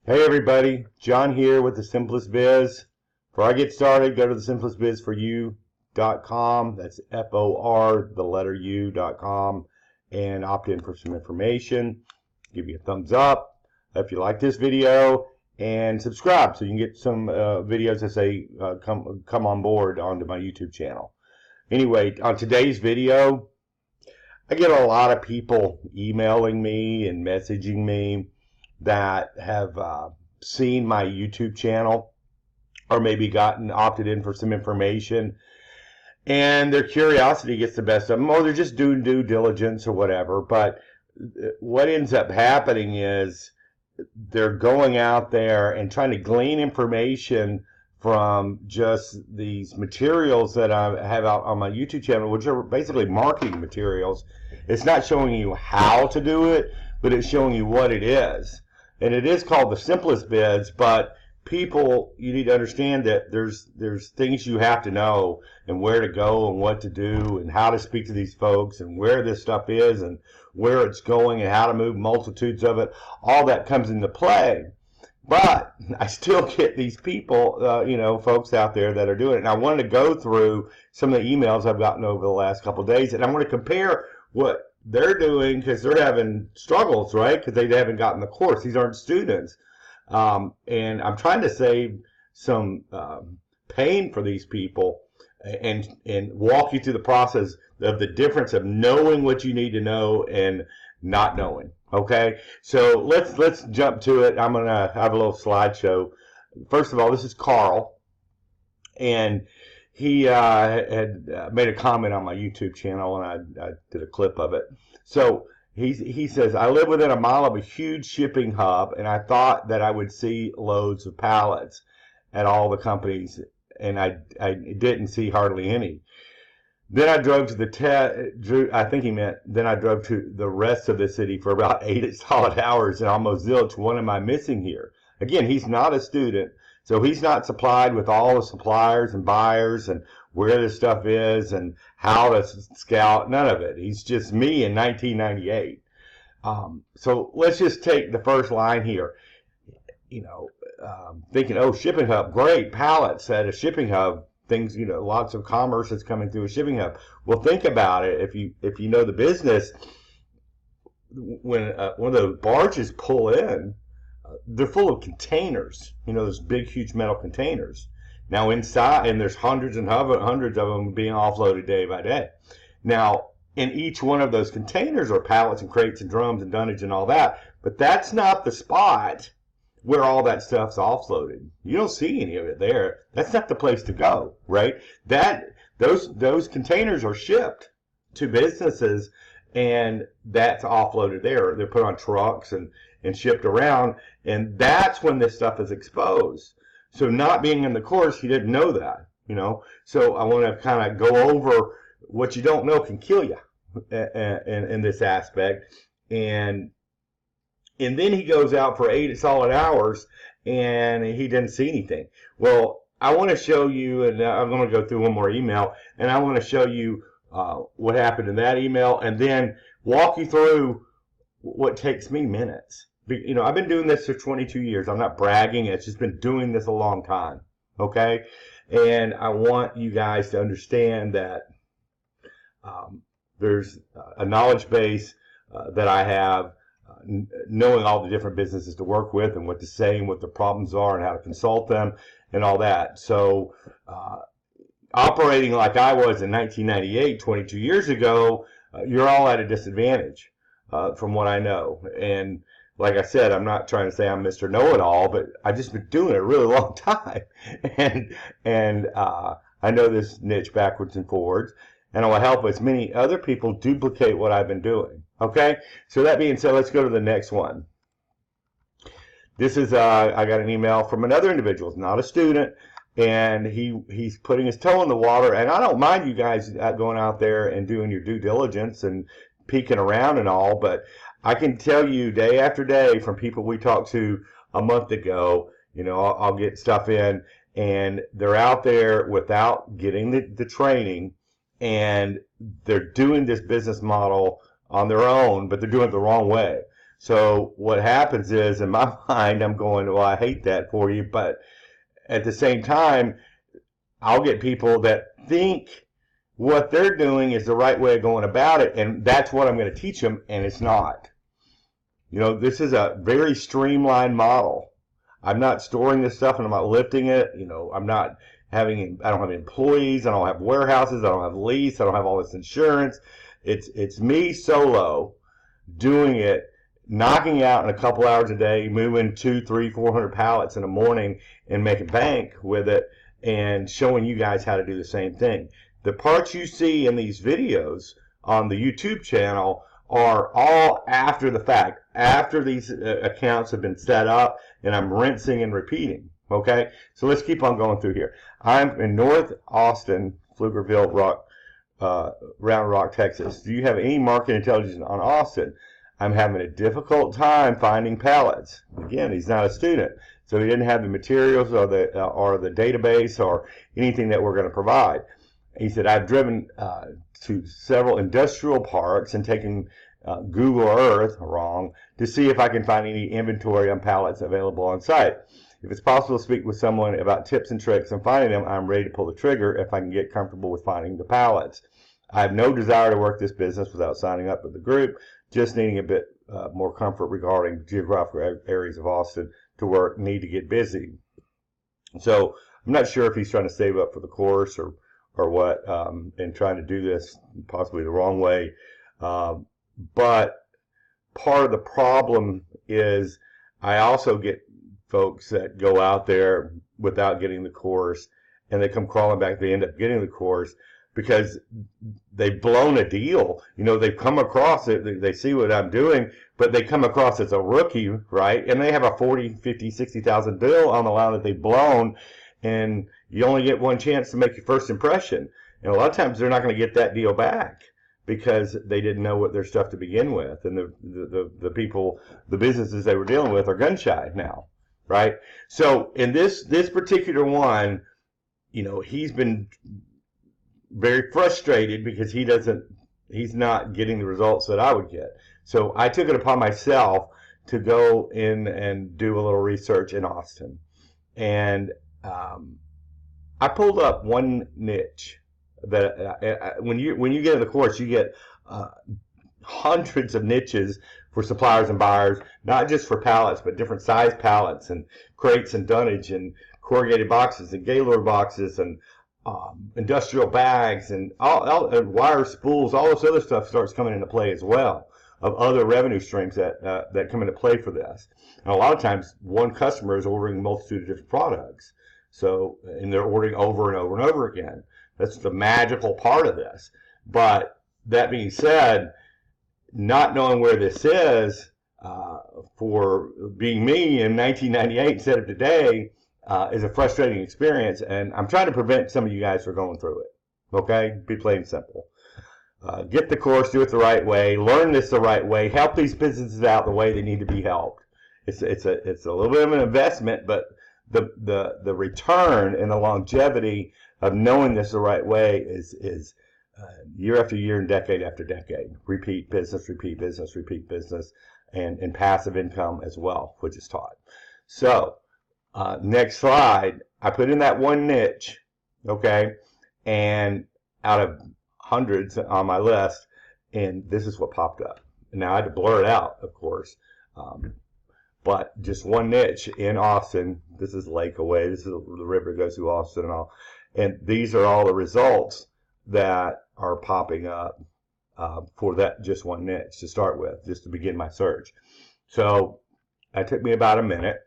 Hey everybody, John here with The Simplest Biz. Before I get started, go to thesimplestbizforyou.com. That's F-O-R, the letter U.com, and opt in for some information. Give you a thumbs up if you like this video, and subscribe so you can get some videos as they come on board onto my YouTube channel. Anyway, on today's video, I get a lot of people emailing me and messaging me that have seen my YouTube channel or maybe opted in for some information, and their curiosity gets the best of them, or they're just doing due diligence or whatever. But what ends up happening is they're going out there and trying to glean information from just these materials that I have out on my YouTube channel, which are basically marketing materials. It's not showing you how to do it, but it's showing you what it is. And it is called The Simplest Biz, but people, you need to understand that there's things you have to know, and where to go and what to do and how to speak to these folks and where this stuff is and where it's going and how to move multitudes of it. All that comes into play. But I still get these people, folks out there that are doing it. And I wanted to go through some of the emails I've gotten over the last couple of days, and I want to compare what they're doing, because they're having struggles, right? Because they haven't gotten the course. These aren't students. And I'm trying to save some pain for these people and walk you through the process of the difference of knowing what you need to know and not knowing. Okay, so let's jump to it. I'm gonna have a little slideshow. First of all, this is Carl, and he had made a comment on my YouTube channel, and I did a clip of it. So he says, I live within a mile of a huge shipping hub, and I thought that I would see loads of pallets at all the companies, and I didn't see hardly any. Then I drove to I think he meant then I drove to the rest of the city for about 8 solid hours and almost zilch. What am I missing here? Again, he's not a student, so he's not supplied with all the suppliers and buyers and where this stuff is and how to scout. None of it. He's just me in 1998. So let's just take the first line here. Thinking, oh, shipping hub, great, pallets at a shipping hub. Things, lots of commerce that's coming through a shipping hub. Well, think about it. If you know the business, when one of those barges pull in, they're full of containers. Those big, huge metal containers. Now inside, and there's hundreds of them being offloaded day by day. Now, in each one of those containers are pallets and crates and drums and dunnage and all that. But that's not the spot where all that stuff's offloaded. You don't see any of it there. That's not the place to go, right? Those containers are shipped to businesses, and that's offloaded there. They're put on trucks and shipped around, and that's when this stuff is exposed. So not being in the course, he didn't know that, So I want to kind of go over what you don't know can kill you in this aspect. And then he goes out for 8 solid hours, and he didn't see anything. Well, I want to show you, and I'm going to go through one more email, and I want to show you what happened in that email, and then walk you through what takes me minutes. I've been doing this for 22 years. I'm not bragging. It's just been doing this a long time, okay? And I want you guys to understand that there's a knowledge base that I have, knowing all the different businesses to work with and what to say and what the problems are and how to consult them and all that. So operating like I was in 1998, 22 years ago, you're all at a disadvantage from what I know. And like I said, I'm not trying to say I'm Mr. Know-it-all, but I've just been doing it a really long time. And I know this niche backwards and forwards, and I will help as many other people duplicate what I've been doing. Okay, so that being said, let's go to the next one. This is I got an email from another individual, not a student, and he's putting his toe in the water. And I don't mind you guys going out there and doing your due diligence and peeking around and all, but I can tell you day after day from people we talked to a month ago, I'll get stuff in, and they're out there without getting the training, and they're doing this business model on their own, but they're doing it the wrong way. So what happens is, in my mind, I'm going, well, I hate that for you, but at the same time, I'll get people that think what they're doing is the right way of going about it, and that's what I'm going to teach them, and it's not. You know, this is a very streamlined model. I'm not storing this stuff and I'm not lifting it. You know, I don't have employees, I don't have warehouses, I don't have lease, I don't have all this insurance. It's me solo doing it, knocking out in a couple hours a day, moving 200, 300, 400 pallets in the morning and making bank with it, and showing you guys how to do the same thing. The parts you see in these videos on the YouTube channel are all after the fact, after these accounts have been set up, and I'm rinsing and repeating. Okay, so let's keep on going through here. I'm in North Austin, Pflugerville, Round Rock, Texas. Do you have any market intelligence on Austin? I'm having a difficult time finding pallets. Again, he's not a student, so he didn't have the materials or the database or anything that we're going to provide. He said, I've driven to several industrial parks and taken Google Earth, wrong, to see if I can find any inventory on pallets available on site. If it's possible to speak with someone about tips and tricks on finding them, I'm ready to pull the trigger if I can get comfortable with finding the pallets. I have no desire to work this business without signing up with the group, just needing a bit more comfort regarding geographical areas of Austin to work, need to get busy. So I'm not sure if he's trying to save up for the course or what, and trying to do this possibly the wrong way. But part of the problem is I also get folks that go out there without getting the course, and they come crawling back. They end up getting the course because they've blown a deal. You know, they've come across it, they see what I'm doing, but they come across as a rookie, right? And they have a 40, 50, 60,000 bill on the line that they've blown, and you only get one chance to make your first impression. And a lot of times they're not going to get that deal back because they didn't know what their stuff to begin with. And the people, the businesses they were dealing with are gun shy now, right? So in this particular one, you know, he's been very frustrated because he's not getting the results that I would get. So I took it upon myself to go in and do a little research in Austin. And I pulled up one niche that when you get in the course, you get hundreds of niches for suppliers and buyers, not just for pallets, but different size pallets and crates and dunnage and corrugated boxes and Gaylord boxes and industrial bags and and wire spools. All this other stuff starts coming into play as well, of other revenue streams that come into play for this. And a lot of times, one customer is ordering a multitude of different products. So, and they're ordering over and over and over again. That's the magical part of this. But that being said, not knowing where this is, for being me in 1998 instead of today, is a frustrating experience. And I'm trying to prevent some of you guys from going through it. Okay? Be plain and simple. Get the course, do it the right way, learn this the right way, help these businesses out the way they need to be helped. It's a little bit of an investment, but the return and the longevity of knowing this the right way is year after year and decade after decade. Repeat business, repeat business, repeat business, and passive income as well, which is taught. So next slide, I put in that one niche, okay, and out of hundreds on my list, and this is what popped up. Now I had to blur it out, of course, but just one niche in Austin. This is Lake away. This is the river that goes through Austin and all. And these are all the results that are popping up for that just one niche to start with, just to begin my search. So it took me about a minute.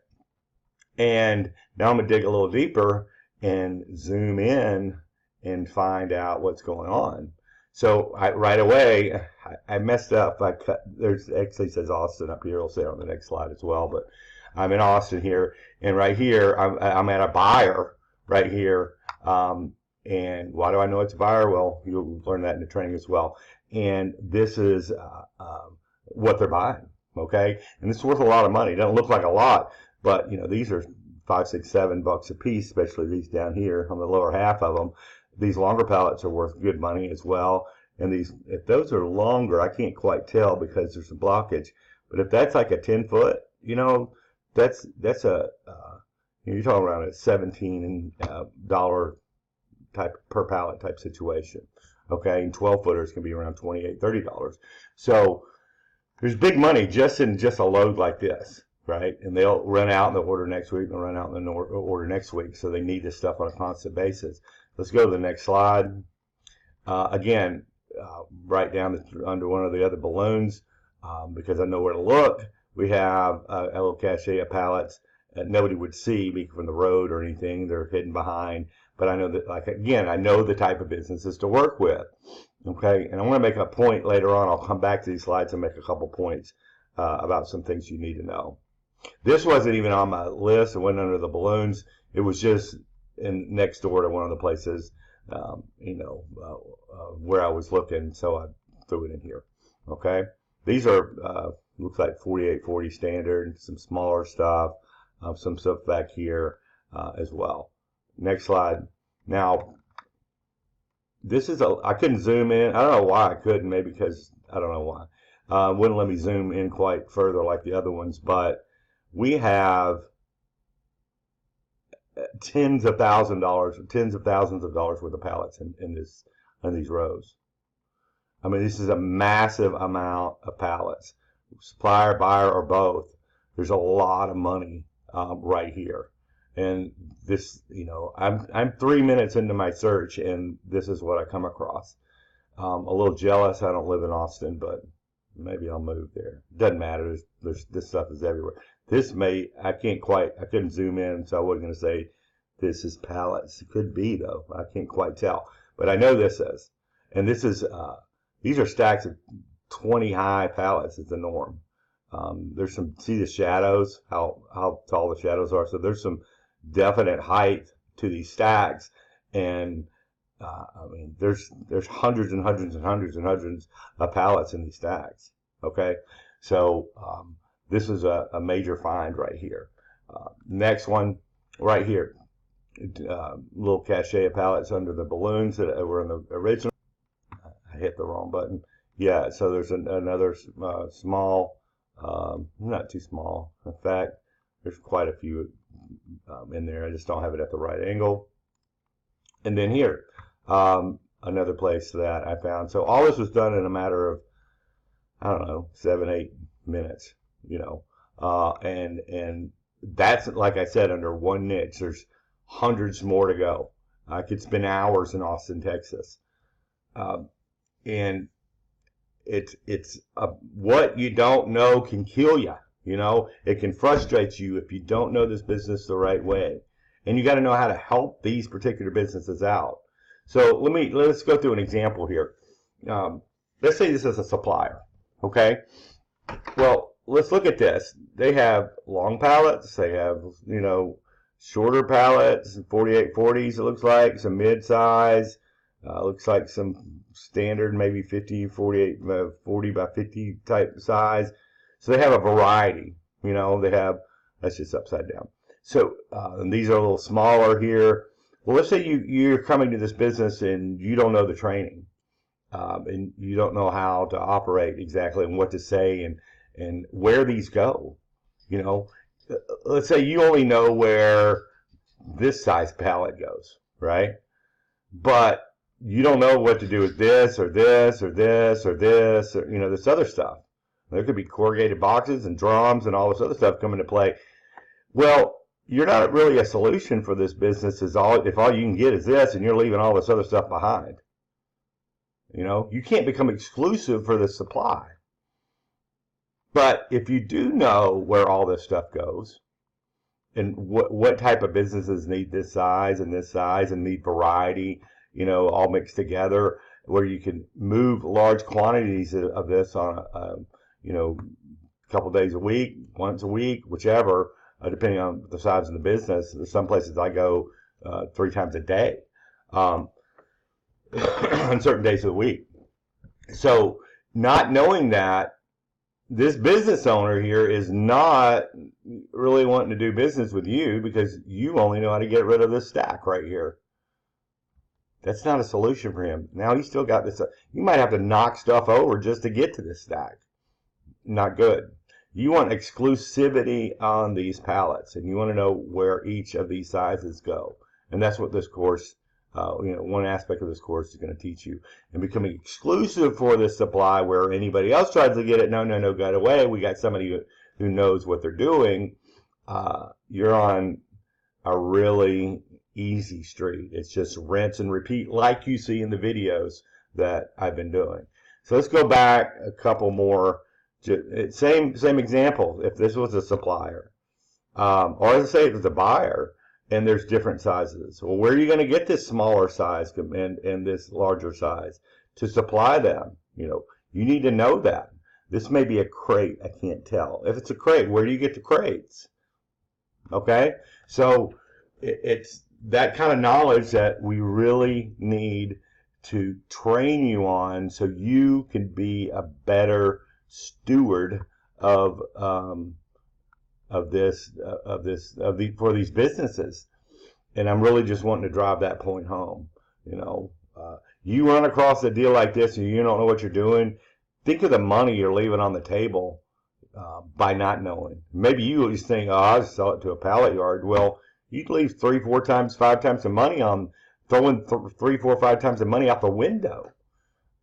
And now I'm going to dig a little deeper and zoom in and find out what's going on. So right away, I messed up. There's actually says Austin up here. It'll say it on the next slide as well. But I'm in Austin here, and right here I'm at a buyer right here. And why do I know it's a buyer? Well, you'll learn that in the training as well. And this is what they're buying. Okay, and this is worth a lot of money. It doesn't look like a lot, but you know, these are $5, $6, $7 a piece, especially these down here on the lower half of them. These longer pallets are worth good money as well. And these, if those are longer, I can't quite tell because there's a blockage, But if that's like a 10-foot, that's a you're talking around a $17 type per pallet type situation. Okay, and 12-footers can be around $28, $30. So there's big money just in just a load like this, right? And they'll run out and they'll order next week, and they'll run out and they'll order next week. So they need this stuff on a constant basis. Let's go to the next slide. Again, right down under one of the other balloons, because I know where to look. We have a little cache of pallets that nobody would see from the road or anything. They're hidden behind. But I know that, like, again, I know the type of businesses to work with. Okay, and I want to make a point later on. I'll come back to these slides and make a couple points about some things you need to know. This wasn't even on my list. It went under the balloons. It was just next door to one of the places, where I was looking, so I threw it in here. Okay, these are looks like 4840 standard, some smaller stuff, some stuff back here as well. Next slide. Now, this is I couldn't zoom in. I don't know why I couldn't. Maybe because I don't know why. Wouldn't let me zoom in quite further like the other ones. But we have tens of thousands of dollars worth of pallets in these rows. I mean, this is a massive amount of pallets. Supplier, buyer, or both. There's a lot of money right here. And this, I'm 3 minutes into my search, and this is what I come across. A little jealous. I don't live in Austin, but maybe I'll move there. Doesn't matter. This stuff is everywhere. I couldn't zoom in, so I wasn't going to say this is pallets. It could be, though. I can't quite tell. But I know this is. And this is, these are stacks of 20 high pallets is the norm. There's see the shadows, how tall the shadows are. So there's some definite height to these stacks, and I mean there's hundreds and hundreds and hundreds and hundreds of pallets in these stacks. Okay, so this is a major find right here. Next one right here, little cache of pallets under the balloons that were in the original. I hit the wrong button. Yeah, so there's another small, not too small. In fact, there's quite a few in there. I just don't have it at the right angle. And then here, another place that I found. So all this was done in a matter of, I don't know, 7-8 minutes, and that's, like I said, under one niche. There's hundreds more to go. I could spend hours in Austin, Texas. And it's what you don't know can kill you. It can frustrate you if you don't know this business the right way, and you got to know how to help these particular businesses out. So let's go through an example here. Let's say this is a supplier. Okay. Well, let's look at this. They have long pallets. They have shorter pallets, 4840s. It looks like some mid-size. Looks like some standard, maybe 50, 48, 40 by 50 type size. So they have a variety, they have, that's just upside down. So, and these are a little smaller here. Well, let's say you're coming to this business and you don't know the training, and you don't know how to operate exactly and what to say and where these go. Let's say you only know where this size pallet goes, right? But you don't know what to do with this or this or this or this or, this other stuff. There could be corrugated boxes and drums and all this other stuff come into play. Well, you're not really a solution for this business if all you can get is this and you're leaving all this other stuff behind. You can't become exclusive for the supply. But if you do know where all this stuff goes and what type of businesses need this size and need variety, all mixed together, where you can move large quantities of this on a couple days a week, once a week, whichever, depending on the size of the business. There's some places I go 3 times a day on certain days of the week. So not knowing that, this business owner here is not really wanting to do business with you because you only know how to get rid of this stack right here. That's not a solution for him. Now he's still got this. You might have to knock stuff over just to get to this stack. Not good. You want exclusivity on these pallets, and you want to know where each of these sizes go. And that's what this course, one aspect of this course is going to teach you. And becoming exclusive for this supply, where anybody else tries to get it, no, get away. We got somebody who knows what they're doing. You're on a really easy street. It's just rinse and repeat like you see in the videos that I've been doing. So let's go back a couple more. Same example. If this was a supplier, or as I say, if it's a buyer, and there's different sizes. Well, where are you going to get this smaller size and this larger size to supply them? You need to know that. This may be a crate. I can't tell. If it's a crate, where do you get the crates? Okay, so it's that kind of knowledge that we really need to train you on, so you can be a better steward for these businesses. And I'm really just wanting to drive that point home. You run across a deal like this and you don't know what you're doing. Think of the money you're leaving on the table by not knowing. Maybe you always think, oh, I'll just sell it to a pallet yard. Well, you'd leave 3, 4 times, 5 times the money on throwing 3, 4, 5 times the money out the window.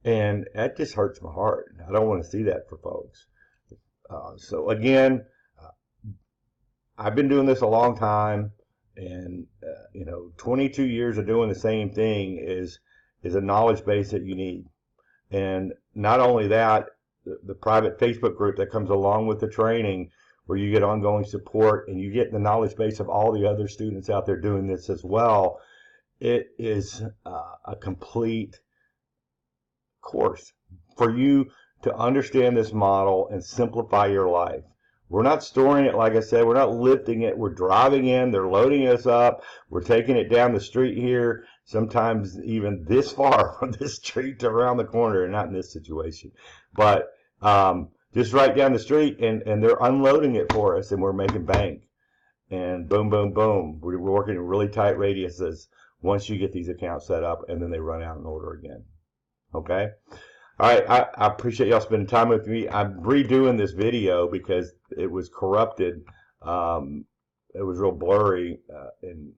And that just hurts my heart. I don't want to see that for folks. So again, I've been doing this a long time, and 22 years of doing the same thing is a knowledge base that you need. And not only that, the private Facebook group that comes along with the training, where you get ongoing support and you get the knowledge base of all the other students out there doing this as well. It is a complete course for you to understand this model and simplify your life. We're not storing it, like I said, we're not lifting it. We're driving in, they're loading us up, we're taking it down the street here, sometimes even this far from this street to around the corner, and not in this situation. But just right down the street, and they're unloading it for us, and we're making bank. And boom, boom, boom. We're working in really tight radiuses once you get these accounts set up, and then they run out and order again. Okay? All right, I appreciate y'all spending time with me. I'm redoing this video because it was corrupted. It was real blurry, and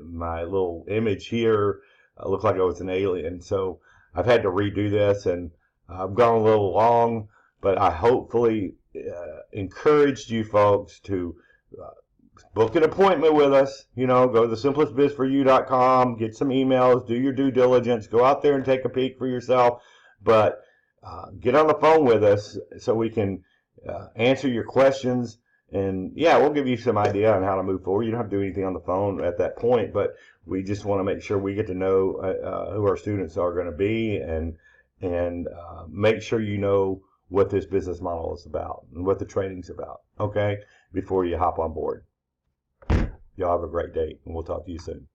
my little image here looked like I was an alien. So I've had to redo this, and I've gone a little long, but I hopefully encouraged you folks to book an appointment with us. Go to thesimplestbizforyou.com, get some emails, do your due diligence, go out there and take a peek for yourself. But get on the phone with us so we can answer your questions. And yeah, we'll give you some idea on how to move forward. You don't have to do anything on the phone at that point, but we just want to make sure we get to know who our students are going to be, and make sure you know what this business model is about and what the training's about, okay, before you hop on board. Y'all have a great day, and we'll talk to you soon.